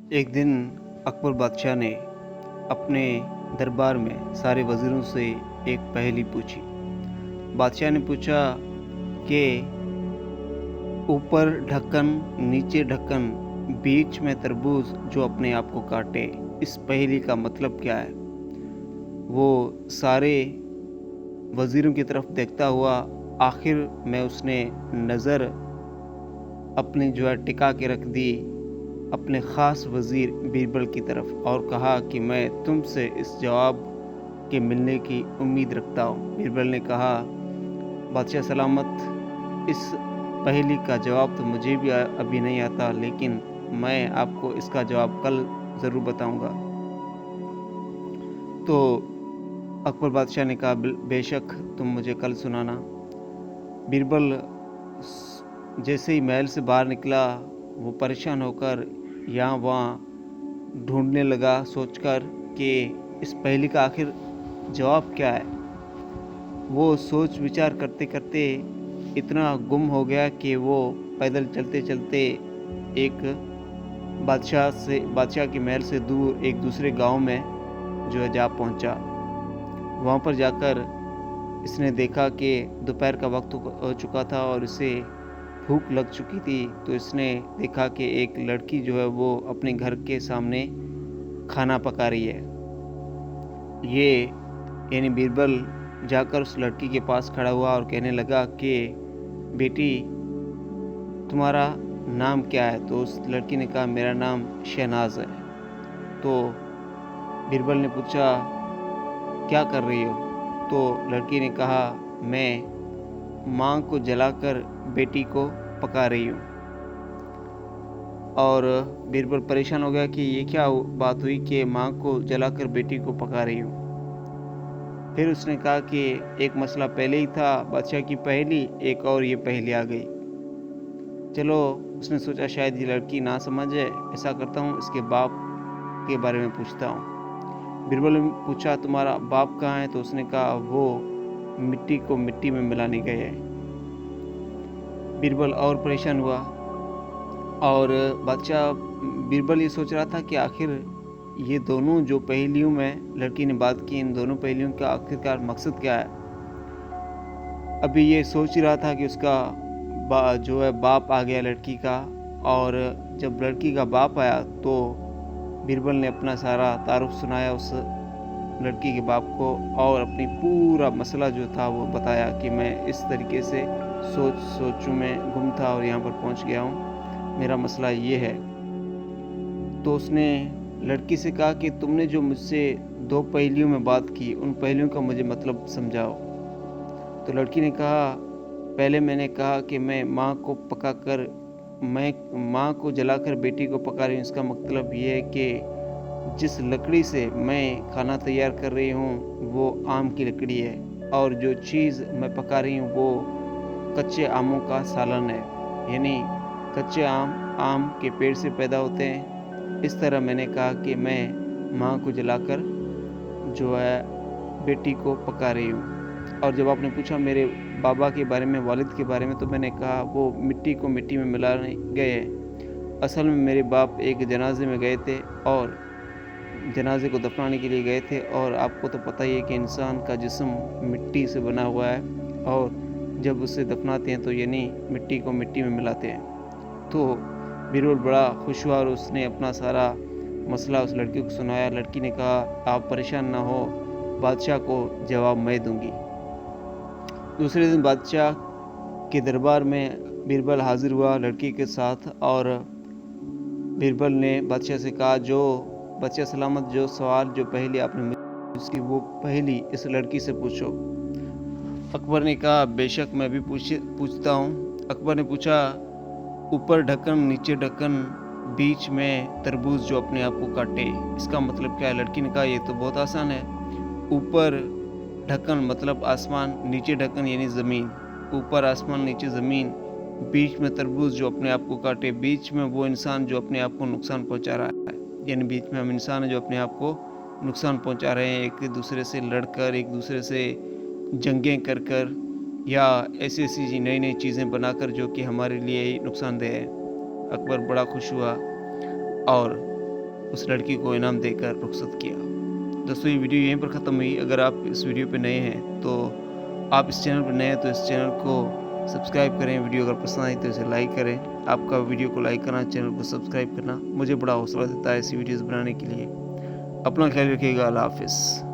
एक दिन अकबर बादशाह ने अपने दरबार में सारे वज़ीरों से एक पहेली पूछी। बादशाह ने पूछा कि ऊपर ढक्कन, नीचे ढक्कन, बीच में तरबूज जो अपने आप को काटे, इस पहेली का मतलब क्या है? वो सारे वज़ीरों की तरफ देखता हुआ आखिर में उसने नज़र अपनी टिका के रख दी अपने ख़ास वज़ीर बीरबल की तरफ और कहा कि मैं तुमसे इस जवाब के मिलने की उम्मीद रखता हूँ। बीरबल ने कहा, बादशाह सलामत, इस पहेली का जवाब तो मुझे भी अभी नहीं आता, लेकिन मैं आपको इसका जवाब कल ज़रूर बताऊंगा। तो अकबर बादशाह ने कहा, बेशक तुम मुझे कल सुनाना। बीरबल जैसे ही महल से बाहर निकला, वो परेशान होकर यहाँ वहाँ ढूंढने लगा, सोचकर कि इस पहेली का आखिर जवाब क्या है। वो सोच विचार करते करते इतना गुम हो गया कि वो पैदल चलते चलते एक बादशाह के महल से दूर एक दूसरे गांव में जा पहुंचा। वहां पर जाकर इसने देखा कि दोपहर का वक्त हो चुका था और इसे भूख लग चुकी थी। तो इसने देखा कि एक लड़की वो अपने घर के सामने खाना पका रही है। ये यानी बीरबल जाकर उस लड़की के पास खड़ा हुआ और कहने लगा कि बेटी, तुम्हारा नाम क्या है? तो उस लड़की ने कहा, मेरा नाम शहनाज है। तो बीरबल ने पूछा, क्या कर रही हो? तो लड़की ने कहा, मैं माँ को जलाकर बेटी को पका रही हूँ। और बीरबल परेशान हो गया कि ये क्या बात हुई कि माँ को जलाकर बेटी को पका रही हूँ। फिर उसने कहा कि एक मसला पहले ही था, बादशाह की पहेली, एक और ये पहेली आ गई। चलो, उसने सोचा शायद ये लड़की ना समझे, ऐसा करता हूँ इसके बाप के बारे में पूछता हूँ। बीरबल ने पूछा, तुम्हारा बाप कहाँ है? तो उसने कहा, वो मिट्टी को मिट्टी में मिलाने गए हैं। बीरबल और परेशान हुआ और बीरबल ये सोच रहा था कि आखिर ये दोनों जो पहेलियों में लड़की ने बात की, इन दोनों पहेलियों का आखिरकार मकसद क्या है। अभी ये सोच रहा था कि उसका बाप आ गया लड़की का। और जब लड़की का बाप आया तो बीरबल ने अपना सारा तारुफ सुनाया उस लड़की के बाप को और अपनी पूरा मसला जो था वो बताया कि मैं इस तरीके से सोचूं में गुम था और यहाँ पर पहुँच गया हूँ, मेरा मसला ये है। तो उसने लड़की से कहा कि तुमने जो मुझसे दो पहेलियों में बात की, उन पहेलियों का मुझे मतलब समझाओ। तो लड़की ने कहा, पहले मैंने कहा कि मैं माँ को जलाकर बेटी को पका रही हूँ। इसका मतलब ये है कि जिस लकड़ी से मैं खाना तैयार कर रही हूँ वो आम की लकड़ी है, और जो चीज़ मैं पका रही हूँ वो कच्चे आमों का सालन है। यानी कच्चे आम के पेड़ से पैदा होते हैं। इस तरह मैंने कहा कि मैं माँ को जलाकर बेटी को पका रही हूँ। और जब आपने पूछा मेरे बाबा के बारे में, वालिद के बारे में, तो मैंने कहा वो मिट्टी को मिट्टी में मिलाने गए। असल में मेरे बाप एक जनाजे में गए थे और जनाजे को दफनाने के लिए गए थे। और आपको तो पता ही है कि इंसान का जिस्म मिट्टी से बना हुआ है और जब उसे दफनाते हैं तो यानी मिट्टी को मिट्टी में मिलाते हैं। तो बीरबल बड़ा खुश हुआ और उसने अपना सारा मसला उस लड़की को सुनाया। लड़की ने कहा, आप परेशान ना हो, बादशाह को जवाब मैं दूंगी। दूसरे दिन बादशाह के दरबार में बीरबल हाजिर हुआ लड़की के साथ और बीरबल ने बादशाह से कहा, बादशाह सलामत, जो सवाल जो पहेली आपने मुझसे वो पहेली इस लड़की से पूछो। अकबर ने कहा, बेशक मैं भी पूछता हूँ। अकबर ने पूछा, ऊपर ढक्कन, नीचे ढक्कन, बीच में तरबूज जो अपने आप को काटे, इसका मतलब क्या है? लड़की ने कहा, ये तो बहुत आसान है। ऊपर ढक्कन मतलब आसमान, नीचे ढक्कन यानी ज़मीन। ऊपर आसमान, नीचे ज़मीन, बीच में तरबूज जो अपने आप को काटे, बीच में वो इंसान जो अपने आप को नुकसान पहुंचा रहा है। यानी बीच में हम इंसान हैं जो अपने आप को नुकसान पहुंचा रहे हैं, एक दूसरे से लड़कर, एक दूसरे से जंगें कर कर, या ऐसी ऐसी नई नई चीज़ें बनाकर जो कि हमारे लिए ही नुकसानदेह है। अकबर बड़ा खुश हुआ और उस लड़की को इनाम देकर रुखसत किया। दोस्तों ये वीडियो यहीं पर ख़त्म हुई। अगर आप इस वीडियो पे नए हैं तो आप इस चैनल पर नए हैं तो इस चैनल को सब्सक्राइब करें। वीडियो अगर पसंद आई तो इसे लाइक करें। आपका वीडियो को लाइक करना, चैनल को सब्सक्राइब करना मुझे बड़ा हौसला देता है ऐसी वीडियोज़ बनाने के लिए। अपना ख्याल रखिएगा। अल्लाह हाफ़िज़।